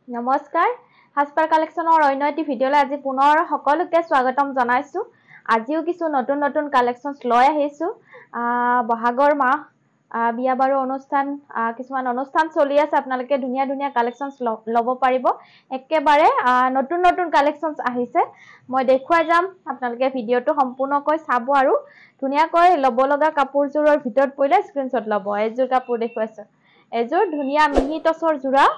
নমস্কাৰ হাসপাৰ কালেকশনৰ অন্য এটি ভিডিঅলৈ আজি পুনৰ সকলোকে স্বাগতম জনাইছো আজিও কিছু নতুন নতুন কালেকশনছ লৈ আহিছো বহাগৰ মাহ বিয়া বাৰু অনুষ্ঠান কিছুমান অনুষ্ঠান চলি আছে আপোনালোকে ধুনীয়া ধুনীয়া কালেকশনছ লব পাৰিব একেবাৰে নতুন নতুন কালেকশনছ আহিছে মই দেখুৱাই যাম আপোনালোকে ভিডিঅটো সম্পূৰ্ণকৈ চাব আৰু ধুনীয়াকৈ লব লগা কাপোৰজোৰৰ ভিতৰত পৰিলে স্ক্ৰিনশ্বট লব এজোৰ কাপোৰ দেখুৱাইছো এজোৰ ধুনীয়া মিহি টছৰ জোৰা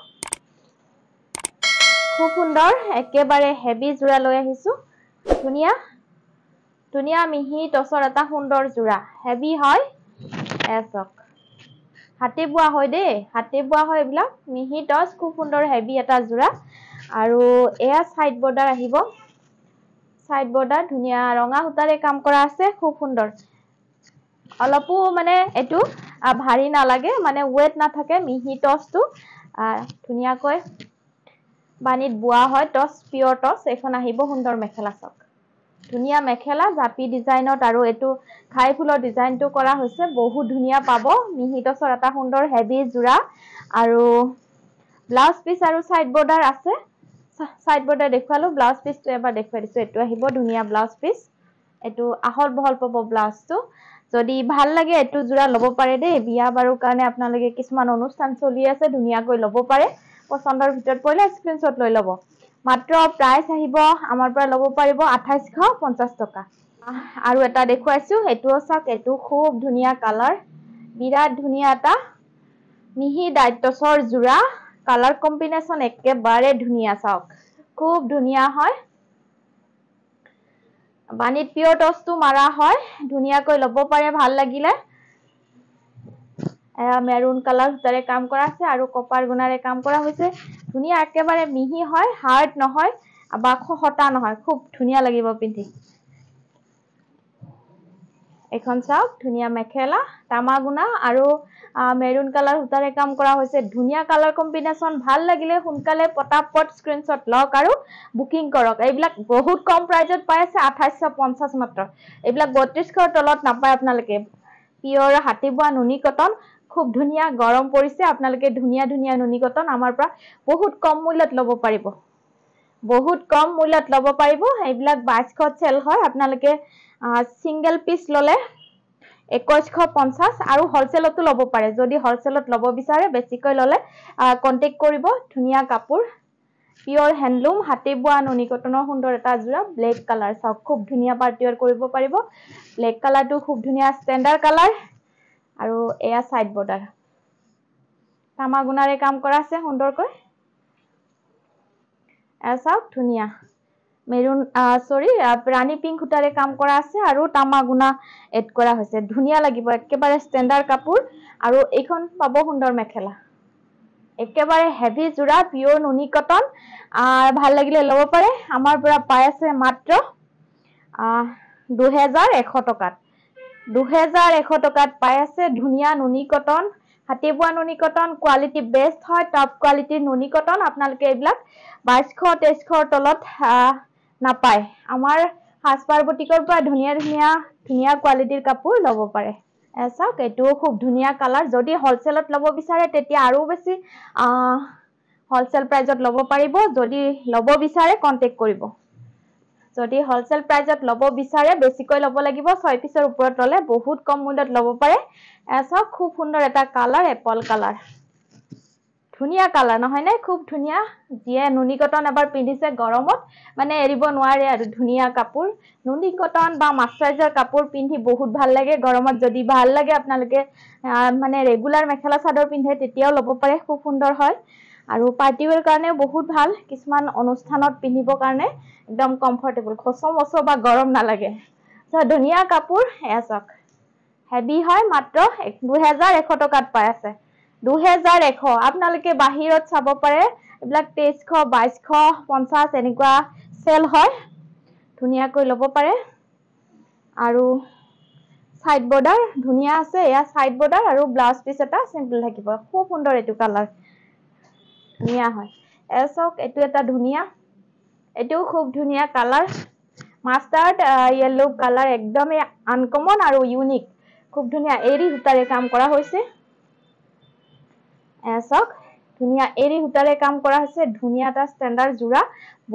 খুব সুন্দৰ একেবাৰে হেভি জোৰা লৈ আহিছো ধুনীয়া ধুনীয়া মিহি টছৰ এটা সুন্দৰ জোৰা হেভি হয় এছক হাতে বুৱা হয় দে হাতে বুৱা হয় এইবিলাক মিহি টছ খুব সুন্দৰ হেভি এটা জোৰা আৰু এয়া সাইড বৰ্ডাৰ আহিব সাইড বৰ্ডাৰ ধুনীয়া ৰঙা সূতাৰে কাম কৰা আছে খুব সুন্দৰ অলপো মানে এটো ভাৰী নালাগে মানে ওয়েট নাথাকে মিহি টছটো ধুনীয়াকৈ বানিত বুৱা হয় টছ পিওৰ টছ এখন আহিব সুন্দৰ মেখেলা চক ধুনীয়া মেখেলা জাপি ডিজাইনত আৰু এটো খাই ফুলৰ ডিজাইনটো কৰা হৈছে বহুত ধুনীয়া পাব মিহি টছৰ এটা সুন্দৰ হেভি জোৰা আৰু ব্লাউজ পিস আৰু সাইড বৰ্ডাৰ আছে সাইড বৰ্ডাৰ দেখুৱালো ব্লাউজ পিসটো এবাৰ দেখুৱাই দিছো এটো আহিব ধুনীয়া ব্লাউজ পিস এটো আহল বহল পাব ব্লাউজটো যদি ভাল লাগে এটো জোৰা লব পাৰে দে বিয়া বাৰুৰ কাৰণে আপোনালোকে কিছুমান অনুষ্ঠান চলি আছে ধুনীয়াকৈ লব পাৰে পছন্দৰ ভিতৰত পৰিলে স্ক্ৰিনশ্বট লৈ লব মাত্ৰ প্ৰাইস আহিব আমাৰ পৰা লব পাৰিব 2850 টকা আৰু এটা দেখুৱাইছো এটো চাক এটো খুব ধুনীয়া কালাৰ বিৰাট ধুনীয়া এটা মিহি ডাইটছৰ জোৰা কালাৰ কম্বিনেশন একেবাৰে ধুনীয়া চাওক খুব ধুনীয়া হয় বানিত পিওৰ টছটো মাৰা হয় ধুনীয়াকৈ লব পাৰে ভাল লাগিলে মেৰুন কালাৰ সূতাৰে কাম কৰা আছে আৰু কপাৰ গুণাৰে কাম কৰা হৈছে ধুনীয়া একেবাৰে মিহি হয় হাৰ্ড নহয় বা খহটা নহয় খুব ধুনীয়া লাগিব পিন্ধি এখন চাওক ধুনীয়া মেখেলা তামাগুনা আৰু মেৰুন কালাৰ সূতাৰে কাম কৰা হৈছে ধুনীয়া কালাৰ কম্বিনেশন ভাল লাগিলে সোনকালে পটাপট স্ক্ৰিনশ্বট লওক আৰু বুকিং কৰক এইবিলাক বহুত কম প্ৰাইজত পাই আছে 2850 মাত্ৰ এইবিলাক 3200 তলত নাপায় আপোনালোকে পিওৰ হাতে বুৱা নুনি কটন খুব ধুনীয়া গৰম পৰিছে আপোনালোকে ধুনীয়া ধুনীয়া নুনি কটন আমাৰ পৰা বহুত কম মূল্যত লব পাৰিব বহুত কম মূল্যত লব পাৰিব এইবিলাক 2200 চেল হয় আপোনালোকে সিঙ্গেল পিস ললে 2150 আৰু হোলসেলতো লব পাৰে যদি হোলসেলত লব বিচাৰে বেছিকৈ ললে কন্টাক্ট কৰিব ধুনীয়া কাপোৰ পিওৰ হ্যান্ডলুম হাতে বুৱা নুনি কটনৰ সুন্দৰ এটা জোৰা ব্লেক কালাৰ চাওক খুব ধুনীয়া পাৰ্টিয়ৰ কৰিব পাৰিব ব্লেক কালাৰটো খুব ধুনীয়া ষ্টেন্ডাৰ্ড কালাৰ আৰু এয়া সাইড বৰ্ডাৰ তামাগুনাৰে কাম কৰা আছে সুন্দৰকৈ চাওক ধুনীয়া মেৰুন ৰানী পিংক সূতাৰে কাম কৰা আছে আৰু তামাগুনা এড কৰা হৈছে ধুনীয়া লাগিব একেবাৰে ষ্টেন্ডাৰ্ড কাপোৰ আৰু এইখন পাব সুন্দৰ মেখেলা একেবাৰে হেভি জোৰা পিওৰ নুনি কটন ভাল লাগিলে লব পাৰে আমাৰ পৰা পাই আছে মাত্ৰ 2100 টকাত 2100 টকাত পাই আছে ধুনীয়া নুনি কটন হাতে বুৱা নুনি কটন কোৱালিটি বেস্ট হয় টপ কোৱালিটিৰ নুনি কটন আপোনালোকে এইবিলাক 2200 তলত নাপায় আমাৰ হাসপাৰ বুটিকৰ পৰা ধুনীয়া ধুনীয়া ধুনীয়া কোৱালিটিৰ কাপোৰ লব পাৰে চাওক এটো খুব ধুনীয়া কালাৰ যদি হোলসেলত লব বিচাৰে তেতিয়া আৰু বেছি হোলসেল প্ৰাইজত লব পাৰিব যদি লব বিচাৰে কন্টাক্ট কৰিব যদি হোলসেল প্ৰাইজত লব বিচাৰে বেছিকৈ লব লাগিব 6 পিছৰ ওপৰত ললে বহুত কম মূল্যত লব পাৰে চাওক খুব সুন্দৰ এটা কালাৰ এপল কালাৰ ধুনীয়া কালাৰ নহয় নে খুব ধুনীয়া যিয়ে নুনি কটন এবাৰ পিন্ধিছে গৰমত মানে এৰিব নোৱাৰে আৰু ধুনীয়া কাপোৰ নুনি কটন বা মাস্টাৰাইজাৰ কাপোৰ পিন্ধি বহুত ভাল লাগে গৰমত যদি ভাল লাগে আপোনালোকে মানে ৰেগুলাৰ মেখেলা চাদৰ পিন্ধে তেতিয়াও লব পাৰে খুব সুন্দৰ হয় আৰু পাৰ্টি ওয়ৰ কাৰণে বহুত ভাল কিছুমান অনুষ্ঠানত পিন্ধিব কাৰণে একদম কমফৰ্টেবল খচমচ বা গৰম নালাগে ধুনীয়া কাপোৰ এছক হেভি হয় মাত্ৰ 2100 টকাত পাই আছে 2100 আপোনালোকে বাহিৰত চাব পাৰে এইবিলাক 2300 2250 এনেকুৱা সেল হয় ধুনীয়াকৈ লব পাৰে আৰু সাইড বৰ্ডাৰ ধুনীয়া আছে এয়া সাইড বৰ্ডাৰ আৰু ব্লাউজ পিস এটা সিম্পল থাকিব খুব সুন্দৰ এটো কালাৰ ধুনীয়া হয় এছক এটো এটা ধুনীয়া এটো খুব ধুনীয়া কালাৰ মাস্টাৰ্ড ইয়েলো কালাৰ একদমই আনকমন আৰু ইউনিক খুব ধুনীয়া এৰি সূতাৰে কাম কৰা হৈছে এছক ধুনিয়া এৰি সূতাৰে কাম কৰা হৈছে ধুনিয়া এটা ষ্টেণ্ডাৰ্ড জোৰা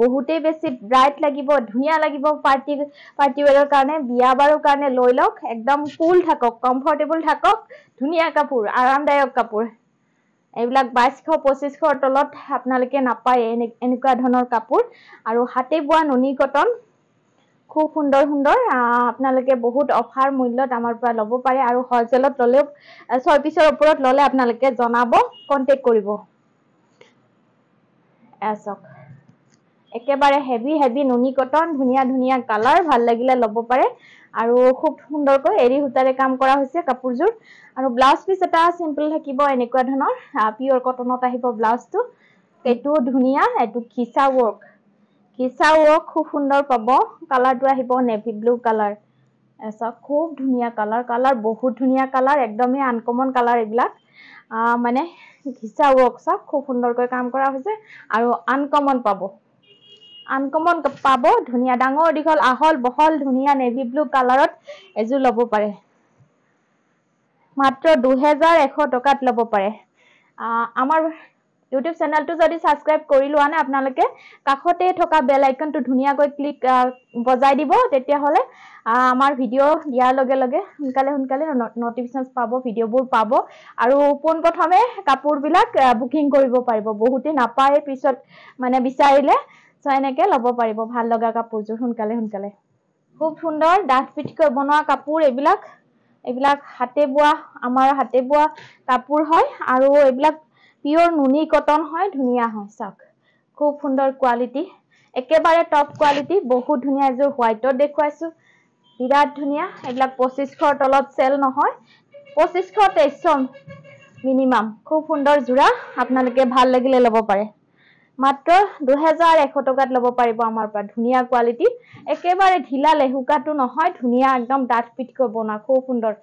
বহুতেই বেছি ব্ৰাইট লাগিব ধুনিয়া লাগিব পাৰ্টি ওয়্যাৰৰ কাৰণে বিয়া বাৰৰ কাৰণে লৈ লওক একদম কুল থাকক কমফৰ্টেবল থাকক ধুনিয়া কাপোৰ আৰামদায়ক কাপোৰ এইবিলাক 2200-2500 তলত আপোনালোকে নাপায় এনেকুৱা ধৰণৰ কাপোৰ আৰু হাতে বোৱা নুনি কটন খুব সুন্দৰ সুন্দৰ আপোনালোকে বহুত অফাৰ মূল্যত আমাৰ পৰা ল'ব পাৰে আৰু হলচেলত ল'লেও 6 পিছৰ ওপৰত ল'লে আপোনালোকে জনাব কন্টাক্ট কৰিব এছক একেবাৰে হেভি নুনি কটন ধুনিয়া কালাৰ ভাল লাগিলে ল'ব পাৰে আৰু খুব সুন্দৰকৈ এৰি সূতাৰে কাম কৰা হৈছে কাপোৰযোৰ আৰু ব্লাউজ পিস এটা সিম্পল থাকিব এনেকুৱা ধৰণৰ পিওৰ কটনত আহিব ব্লাউজটো এটো ধুনিয়া এটো খিচা ৱৰ্ক খুব সুন্দৰ পাব কালাৰটো আহিব নেভি ব্লু কালাৰ এছা খুব ধুনিয়া কালাৰ বহুত ধুনিয়া কালাৰ একদমই আনকমন কালাৰ এইবিলাক মানে খিচা ৱৰ্ক সব খুব সুন্দৰকৈ কাম কৰা হৈছে আৰু আনকমন পাব ধুনিয়া ডাঙৰ দীঘল আহল বহল ধুনিয়া নেভি ব্লু কালাৰত এজু ল'ব পাৰে মাত্ৰ 2100 টকাত ল'ব পাৰে আমাৰ ইউটিউব চেনেলটো যদি সাবস্ক্ৰাইব কৰি লোৱা নাই আপোনালোকে কাখতে থকা বেল আইকনটো ধুনিয়াকৈ ক্লিক বজাই দিব তেতিয়া হলে আমাৰ ভিডিও দিয়াৰ লগে লগে সোনকালে নটিফিকেশন পাব ভিডিওবোৰ পাব আৰু পোন প্ৰথমে কাপোৰবিলাক বুকিং কৰিব পাৰিব বহুতে নাপায় পিছত মানে বিচাৰিলে সো এনেকে ল'ব পাৰিব ভাল লগা কাপোৰযোৰ সোনকালে খুব সুন্দৰ ডাঠ পিঠকৈ বনোৱা কাপোৰ এইবিলাক আমাৰ হাতে বোৱা কাপোৰ হয় আৰু এইবিলাক পিওৰ নুনি কটন হয় ধুনিয়া হয় চাওক খুব সুন্দৰ কোৱালিটি একেবাৰে টপ কোৱালিটি বহুত ধুনিয়া এযোৰ হোৱাইটত দেখুৱাইছো বিৰাট ধুনিয়া এইবিলাক 2500 তলত সেল নহয় 2500-2300 মিনিমাম খুব সুন্দৰ জোৰা আপোনালোকে ভাল লাগিলে ল'ব পাৰে মাত্ৰ 2100 টকাত ল'ব পাৰিব আমাৰ পৰা ধুনিয়া কোৱালিটি একেবাৰে ঢিলা লেহুকাটো নহয় ধুনিয়া একদম ডাঠ পিঠকৈ বনা খুব সুন্দৰ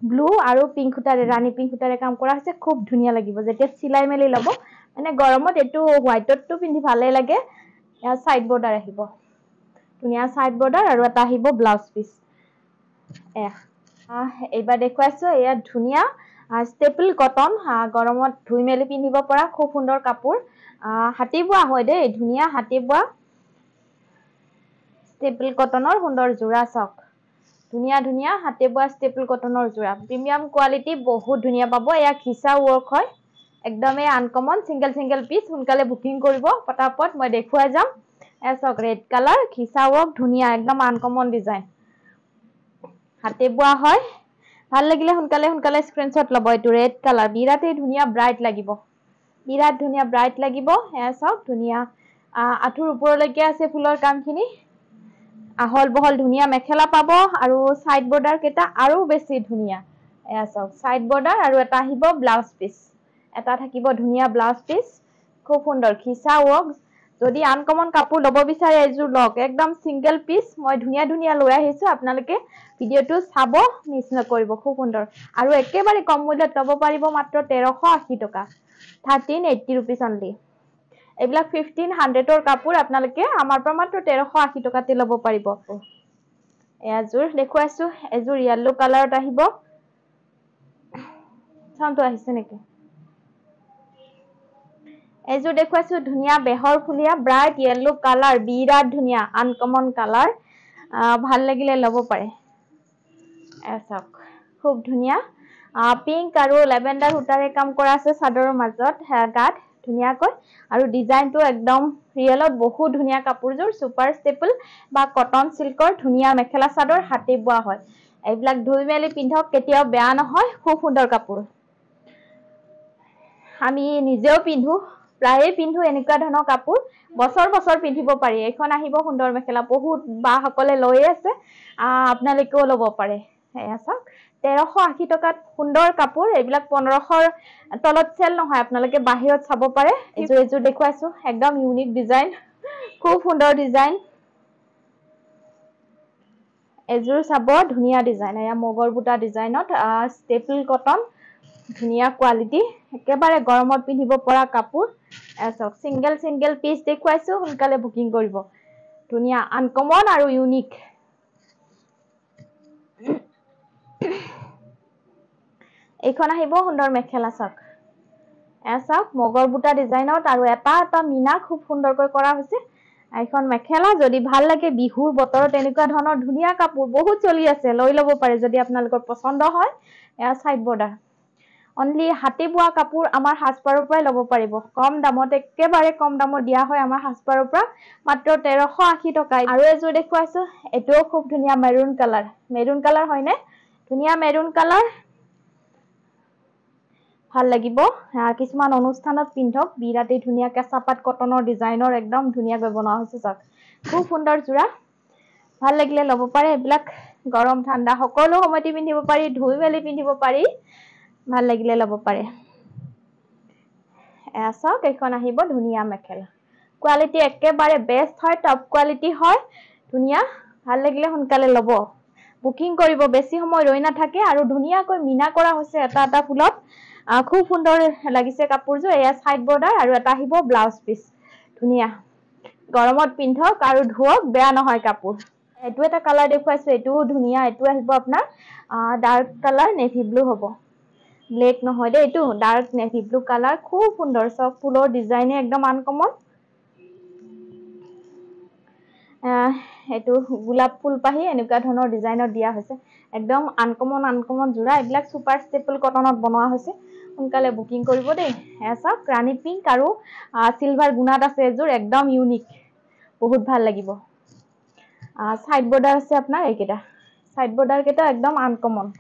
ব্লু আৰু পিংক সূতাৰে ৰাণী পিংক সূতাৰে কাম কৰা হৈছে খুব ধুনিয়া লাগিব যেতিয়া চিলাই মেলি ল'ব মানে গৰমত এটো হোৱাইটতটো পিন্ধি ভালে লাগে ইয়া সাইড বৰ্ডাৰ আহিব ধুনিয়া সাইড বৰ্ডাৰ আৰু এটা আহিব ব্লাউজ পিস এইবাৰ দেখুৱাইছো এয়া ধুনিয়া ষ্টেপল কটন গৰমত ধুই মেলি পিন্ধিব পৰা খুব সুন্দৰ কাপোৰ হাতি বোৱা হয় দেই ধুনিয়া হাতি বোৱা ষ্টেপল কটনৰ সুন্দৰ জোৰা চক ধুনিয়া হাতে বোৱা ষ্টেপল কটনৰ জোৰা প্ৰিমিয়াম কোৱালিটি বহুত ধুনিয়া পাব এয়া খিচা ৱৰ্ক হয় একদমই আনকমন সিঙ্গেল পিস সোনকালে বুকিং কৰিব পটাপট মই দেখুৱাই যাম এছক ৰেড কালাৰ খিচা ৱৰ্ক ধুনিয়া একদম আনকমন ডিজাইন হাতে বোৱা হয় ভাল লাগিলে সোনকালে স্ক্ৰিনশ্বট ল'ব এটো ৰেড কালাৰ বিৰাটেই ধুনিয়া ব্ৰাইট লাগিব এছক ধুনিয়া আঠুৰ ওপৰলৈকে আছে ফুলৰ কামখিনি আহল বহল ধুনিয়া মেখেলা পাব আৰু সাইড বৰ্ডাৰ কেটা আৰু বেছি ধুনিয়া এয়া চাওক সাইড বৰ্ডাৰ আৰু এটা আহিব ব্লাউজ পিস এটা থাকিব ধুনিয়া ব্লাউজ পিস খুব সুন্দৰ খিচা ৱৰ্ক যদি আনকমন কাপোৰ ল'ব বিচাৰে এজোৰ লওক একদম সিঙ্গেল পিস মই ধুনিয়া লৈ আহিছো আপোনালোকে ভিডিওটো চাব মিছ নকৰিব খুব সুন্দৰ আৰু একেবাৰে কম মূল্যত ল'ব পাৰিব মাত্ৰ 1380 টকা 1380 rupees only এইবিলাক 1500 কাপোৰ আপোনালোকে আমাৰ পৰা মাত্ৰ 1380 টকাতে ল'ব পাৰিব এজোৰ দেখুৱাইছো এজোৰ ইয়েলো কালাৰত আহিব চামটো আহিছে নেকি এজোৰ দেখুৱাইছো ধুনিয়া বেহৰ ফুলিয়া ব্ৰাইট ইয়েলো কালাৰ বিৰাট ধুনিয়া আনকমন কালাৰ ভাল লাগিলে ল'ব পাৰে এছক খুব ধুনিয়া পিংক আৰু লেভেণ্ডাৰ সূতাৰে কাম কৰা আছে চাদৰৰ মাজত গাত ধুনিয়াকৈ আৰু ডিজাইনটো একদম ৰিয়েলত বহুত ধুনিয়া কাপোৰযোৰ সুপাৰ ষ্টেপল বা কটন সিল্কৰ ধুনিয়া মেখেলা চাদৰ হাতে বোৱা হয় এইবিলাক ধুই মেলি পিন্ধক কেতিয়াও বেয়া নহয় খুব সুন্দৰ কাপোৰ আমি নিজেও প্ৰায়ে পিন্ধো এনেকুৱা ধৰণৰ কাপোৰ বছৰ পিন্ধিব পাৰি এখন আহিব সুন্দৰ মেখেলা বহুত বা সকলে লৈ আছে আপোনালোকেও ল'ব পাৰে এয়া চাওক 1380 টকাত সুন্দৰ কাপোৰ এইবিলাক 1500 তলত সেল নহয় আপোনালোকে বাহিৰত চাব পাৰে এজোৰ দেখুৱাইছো একদম ইউনিক ডিজাইন খুব সুন্দৰ ডিজাইন এজোৰ চাব ধুনিয়া ডিজাইন এয়া মগৰ বুটা ডিজাইনত ষ্টেপল কটন ধুনিয়া কোৱালিটি একেবাৰে গৰমত পিন্ধিব পৰা কাপোৰ এছক সিঙ্গেল পিস দেখুৱাইছো সোনকালে বুকিং কৰিব ধুনিয়া আনকমন আৰু ইউনিক এইখন আহিব সুন্দৰ মেখেলা চাওক চাওক মগৰ বুটা ডিজাইনত আৰু এটা এটা মিনা খুব সুন্দৰকৈ কৰা হৈছে এখন মেখেলা যদি ভাল লাগে বিহুৰ বতৰত এনেকুৱা ধৰণৰ ধুনীয়া কাপোৰ বহুত চলি আছে লৈ ল'ব পাৰে যদি আপোনালোকৰ পছন্দ হয় এয়া সাইড বৰ্ডাৰ অনলি হাতে বোৱা কাপোৰ আমাৰ হাজপাৰৰ পৰাই ল'ব পাৰিব কম দামত একেবাৰে কম দামত দিয়া হয় আমাৰ হাজপাৰৰ পৰা মাত্ৰ 1380 টকা আৰু এযোৰ দেখুৱাইছো এটোও খুব ধুনীয়া মেৰুন কালাৰ হয়নে ধুনীয়া মেৰুন কালাৰ ভাল লাগিব কিছুমান অনুষ্ঠানত পিন্ধক বিৰাটে ধুনীয়া কেঁচাপাত কটনৰ ডিজাইনৰ একদম ধুনীয়াকৈ বনোৱা হৈছে চাওক খুব সুন্দৰ জোৰা ভাল লাগিলে ল'ব পাৰে এইবিলাক গৰম ঠাণ্ডা সকলো সময়তে পিন্ধিব পাৰি ধুই মেলি পিন্ধিব পাৰি ভাল লাগিলে ল'ব পাৰে চাওক এইখন আহিব ধুনীয়া মেখেলা কোৱালিটি একেবাৰে বেষ্ট হয় টপ কোৱালিটি হয় ধুনীয়া ভাল লাগিলে সোনকালে ল'ব বুকিং কৰিব বেছি সময় ৰৈ নাথাকে আৰু ধুনীয়াকৈ মিনা কৰা হৈছে এটা এটা ফুলত খুব সুন্দৰ লাগিছে কাপোৰযোৰ এয়া সাইড বৰ্ডাৰ আৰু এটা আহিব ব্লাউজ পিস ধুনীয়া গৰমত পিন্ধক আৰু ধুওক বেয়া নহয় কাপোৰ এটো এটা কালাৰ দেখুৱাইছো এটো ধুনীয়া এটো আহিব আপোনাৰ ডাৰ্ক কালাৰ নেভি ব্লু হ'ব ব্লেক নহয় দে এটো ডাৰ্ক নেভি ব্লু কালাৰ খুব সুন্দৰ সব ফুলৰ ডিজাইনে একদম আনকমন এটো গোলাপ ফুল পাহি এনেকুৱা ধৰণৰ ডিজাইনৰ দিয়া হৈছে একদম আনকমন জোৰা এইবিলাক সুপাৰ ষ্টেপল কটনত বনোৱা হৈছে সোনকালে বুকিং কৰিব দেই এসা ৰানী পিংক আৰু সিলভাৰ গুণাত আছে এযোৰ একদম ইউনিক বহুত ভাল লাগিব সাইড বৰ্ডাৰ আছে আপোনাৰ এইকেইটা সাইড বৰ্ডাৰ কেইটা একদম আনকমন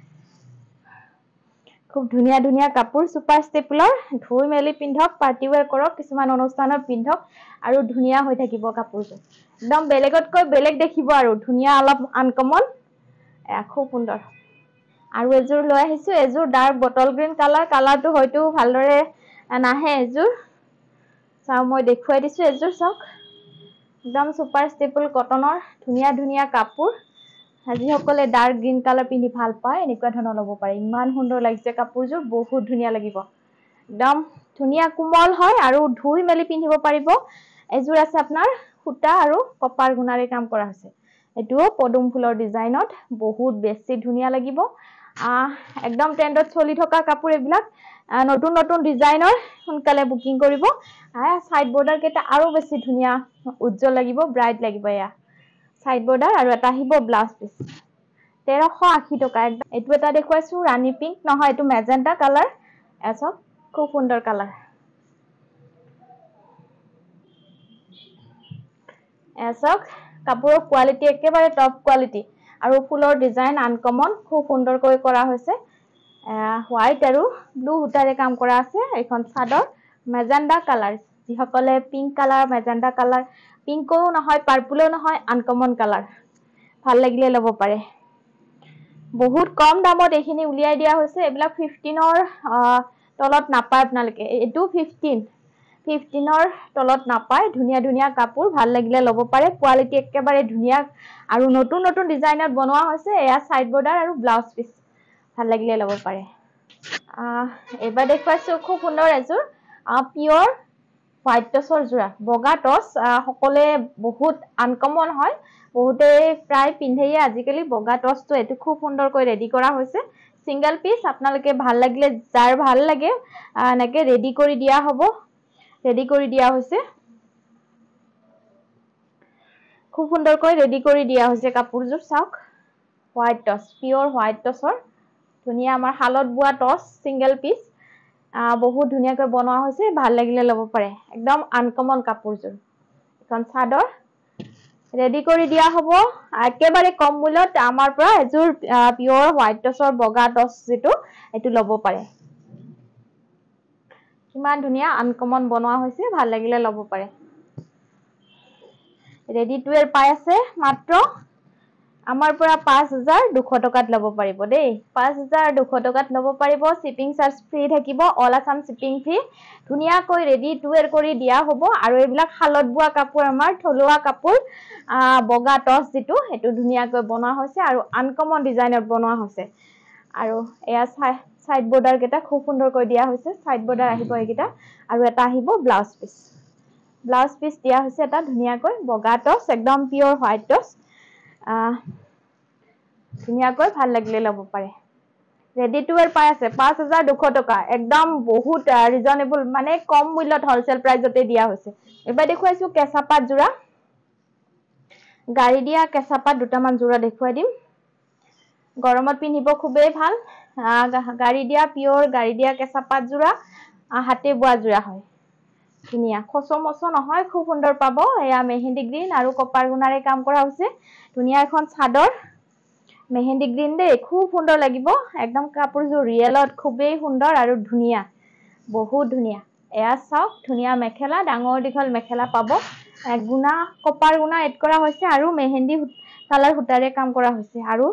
খুব ধুনীয়া কাপোৰ সুপাৰ ষ্টেপলৰ ধুই মেলি পিন্ধক পাৰ্টি ওয়্যাৰ কৰক কিছুমান অনুষ্ঠানত পিন্ধক আৰু ধুনীয়া হৈ থাকিব কাপোৰটো একদম বেলেগতকৈ বেলেগ দেখিব আৰু ধুনীয়া অলপ আনকমন খুব সুন্দৰ আৰু এযোৰ লৈ আহিছো এযোৰ ডাৰ্ক বটল গ্ৰীণ কালাৰটো হয়তো ভালদৰে নাহে এযোৰ চাও মই দেখুৱাই দিছো এযোৰ চাওক একদম সুপাৰ ষ্টেপল কটনৰ ধুনীয়া কাপোৰ যিসকলে ডাৰ্ক গ্ৰীণ কালাৰ পিন্ধি ভাল পায় এনেকুৱা ধৰণৰ ল'ব পাৰে ইমান সুন্দৰ লাগিছে কাপোৰযোৰ বহুত ধুনীয়া লাগিব একদম ধুনীয়া কোমল হয় আৰু ধুই মেলি পিন্ধিব পাৰিব এযোৰ আছে আপোনাৰ সুতা আৰু কপাৰ গুণাৰে কাম কৰা হৈছে এটোও পদুম ফুলৰ ডিজাইনত বহুত বেছি ধুনীয়া লাগিব একদম ট্ৰেন্ডত চলি থকা কাপোৰ এইবিলাক নতুন ডিজাইনৰ সোনকালে বুকিং কৰিব সাইড বৰ্ডাৰ কেইটা আৰু বেছি ধুনীয়া উজ্জ্বল লাগিব ব্ৰাইট লাগিব এয়া সাইড বৰ্ডাৰ আৰু এটা আহিব ব্লাউজ পিস 1380 টকা একদম এটো এটা দেখুৱাইছো ৰানী পিংক নহয় এটো মেজেন্টা কালাৰ এসব খুব সুন্দৰ কালাৰ এসব কাপোৰৰ কোৱালিটি একেবাৰে টপ কোৱালিটি আৰু ফুলৰ ডিজাইন আনকমন খুব সুন্দৰকৈ কৰা হৈছে হোৱাইট আৰু ব্লু হুটাৰে কাম কৰা আছে এখন চাদৰ মেজেন্টা কালাৰ যিসকলে পিংক কালাৰ মেজেন্টা কালাৰ পিংকও নহয় পাৰ্পলও নহয় আনকমন কালাৰ ভাল লাগিলে ল'ব পাৰে বহুত কম দামত এখিনি উলিয়াই দিয়া হৈছে এইবিলাক 15ৰ তলত নাপায় আপোনালোকে এটো 15ৰ তলত নাপায় ধুনীয়া কাপোৰ ভাল লাগিলে ল'ব পাৰে কোৱালিটি একেবাৰে ধুনীয়া আৰু নতুন ডিজাইনত বনোৱা হৈছে এয়া সাইড বৰ্ডাৰ আৰু ব্লাউজ পিস ভাল লাগিলে ল'ব পাৰে এবাৰ দেখুৱাইছো খুব সুন্দৰ এযোৰ পিওৰ হোৱাইট টছৰ জোৰা বগা টছ সকলে বহুত আনকমন হয় বহুতে প্ৰায় পিন্ধেয়ে আজিকালি বগা টছটো এটো খুব সুন্দৰকৈ ৰেডি কৰা হৈছে সিঙ্গেল পিস আপোনালোকে ভাল লাগিলে যাৰ ভাল লাগে এনেকে ৰেডি কৰি দিয়া হ'ব ৰেডি কৰি দিয়া হৈছে খুব সুন্দৰকৈ ৰেডি কৰি দিয়া হৈছে কাপোৰযোৰ চাওক হোৱাইট টছ পিওৰ হোৱাইট টছৰ ধুনীয়া আমাৰ হালত বোৱা টছ সিঙ্গেল পিস বহুত ধুনীয়াকৈ বনোৱা হৈছে ভাল লাগিলে ল'ব পাৰে একদম আনকমন কাপোৰযোৰ এখন চাদৰ ৰেডি কৰি দিয়া হ'ব একেবাৰে কম মূল্যত আমাৰ পৰা এযোৰ পিওৰ হোৱাইট টছৰ বগা টছ যেটো এটো ল'ব পাৰে কিমান ধুনীয়া আনকমন বনোৱা হৈছে ভাল লাগিলে ল'ব পাৰে ৰেডি টু এৰ পাই আছে মাত্ৰ আমাৰ পৰা 5200 টকাত ল'ব পাৰিব দেই 5200 টকাত ল'ব পাৰিব শিপিং চাৰ্জ ফ্ৰী থাকিব অল আসাম শিপিং ফ্ৰী ধুনীয়াকৈ ৰেডি টু এৰ কৰি দিয়া হ'ব আৰু এইবিলাক হালত বোৱা কাপোৰ আমাৰ থলুৱা কাপোৰ বগা টছ যেটো এটো ধুনীয়াকৈ বনোৱা হৈছে আৰু আনকমন ডিজাইনত বনোৱা হৈছে আৰু এয়া সাইড বৰ্ডাৰ কেটা খুব সুন্দৰকৈ দিয়া হৈছে সাইড বৰ্ডাৰ আহিব এইকেইটা আৰু এটা আহিব ব্লাউজ পিস দিয়া হৈছে এটা ধুনীয়াকৈ বগা টছ একদম পিওৰ হোৱাইট টছ ধুনীয়াকৈ ভাল লাগিলে ল'ব পাৰে ৰেডি টু ৱেৰ পাই আছে 5200 টকা একদম বহুত ৰিজনেবল মানে কম মূল্যত হোলসেল প্ৰাইজতে দিয়া হৈছে এবাৰ দেখুৱাইছো কেঁচা পাত জোৰা গাড়ী দিয়া কেঁচা পাত দুটামান জোৰা দেখুৱাই দিম গৰমত পিন্ধিব খুবেই ভাল গাড়ী দিয়া পিওৰ গাড়ী দিয়া কেঁচা পাত জোৰা হাতে বোৱা জোৰা হয় ধুনীয়া খচমচ নহয় খুব সুন্দৰ পাব এয়া মেহেন্দি গ্ৰীণ আৰু কপাৰ গুণাৰে কাম কৰা হৈছে ধুনীয়া এখন চাদৰ মেহেন্দি গ্ৰীণ দে খুব সুন্দৰ লাগিব একদম কাপোৰযোৰ ৰিয়েলত খুবেই সুন্দৰ আৰু ধুনীয়া বহুত ধুনীয়া এয়া চাওক ধুনীয়া মেখেলা ডাঙৰ দীঘল মেখেলা পাব গুণা কপাৰ গুণা এড কৰা হৈছে আৰু মেহেন্দি কালাৰ সূতাৰে কাম কৰা হৈছে আৰু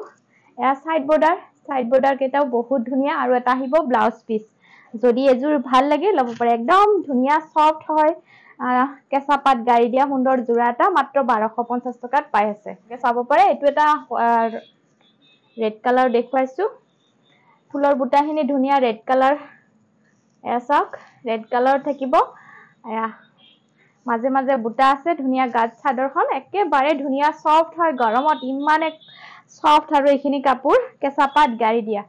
এয়া সাইড বৰ্ডাৰ কেটাও বহুত ধুনীয়া আৰু এটা আহিব ব্লাউজ পিস যদি এজোৰ ভাল লাগে লব পাৰে একদম ধুনীয়া সফট হয় কেঁচা পাত গাড়ী দিয়া সুন্দৰ জোৰা এটা মাত্ৰ 1250 টকাত পাই আছে চাব পাৰে এটো এটা ৰেড কালাৰ দেখুৱাইছো ফুলৰ বুটাখিনি ধুনীয়া ৰেড কালাৰ এছক ৰেড কালাৰ থাকিব এয়া মাজে মাজে বুটা আছে ধুনীয়া গাত চাদৰখন একেবাৰে ধুনীয়া সফট হয় গৰমত ইমানে সফট আৰু এইখিনি কাপোৰ কেঁচা পাত গাড়ী দিয়া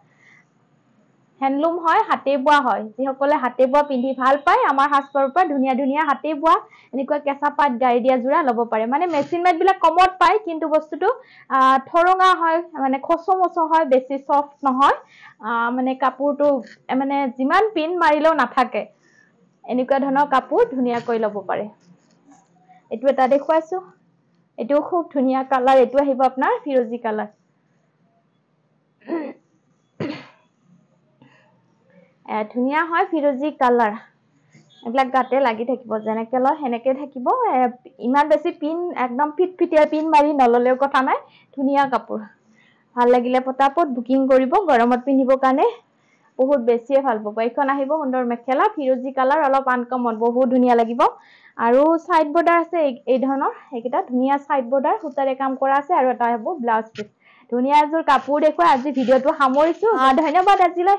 হ্যান্ডলুম হয় হাতে বোৱা হয় যিসকলে হাতে বোৱা পিন্ধি ভাল পায় আমাৰ হাছপাৰৰ পৰা ধুনীয়া ধুনীয়া হাতে বোৱা এনেকুৱা কেঁচা পাত গাড়ী দিয়া জোৰা ল'ব পাৰে মানে মেচিন মেড বিলাক কমত পায় কিন্তু বস্তুটো থৰঙা হয় মানে খচমচ হয় বেছি সফট নহয় মানে কাপোৰটো মানে যিমান পিন মাৰিলেও নাথাকে এনেকুৱা ধৰণৰ কাপোৰ ধুনীয়াকৈ ল'ব পাৰে এটো এটা দেখুৱাইছো এটো খুব ধুনীয়া কালাৰ এটো আহিব আপোনাৰ ফিৰোজী কালাৰ ধুনীয়া হয় ফিৰোজী কালাৰ এবিলাক গাতে লাগি থাকিব যেনেকে লয় হেনেকে থাকিব ইমান বেছি পিন একদম ফিটফিটিয়া পিন মাৰি নললেও কথা নাই ধুনীয়া কাপোৰ ভাল লাগিলে পটাপট বুকিং কৰিব গৰমত পিন্ধিব কাৰণে বহুত বেছিয়ে ভাল পাব এইখন আহিব সুন্দৰ মেখেলা ফিৰোজী কালাৰ অলপ আনকমন বহুত ধুনীয়া লাগিব আৰু সাইড বৰ্ডাৰ আছে এই ধৰণৰ এইকেইটা ধুনীয়া সাইড বৰ্ডাৰ সূতাৰে কাম কৰা আছে আৰু এটা হ'ব ব্লাউজ পিস ধুনীয়া এযোৰ কাপোৰ দেখুৱাই আজি ভিডিওটো সামৰিছো ধন্যবাদ আজিলৈ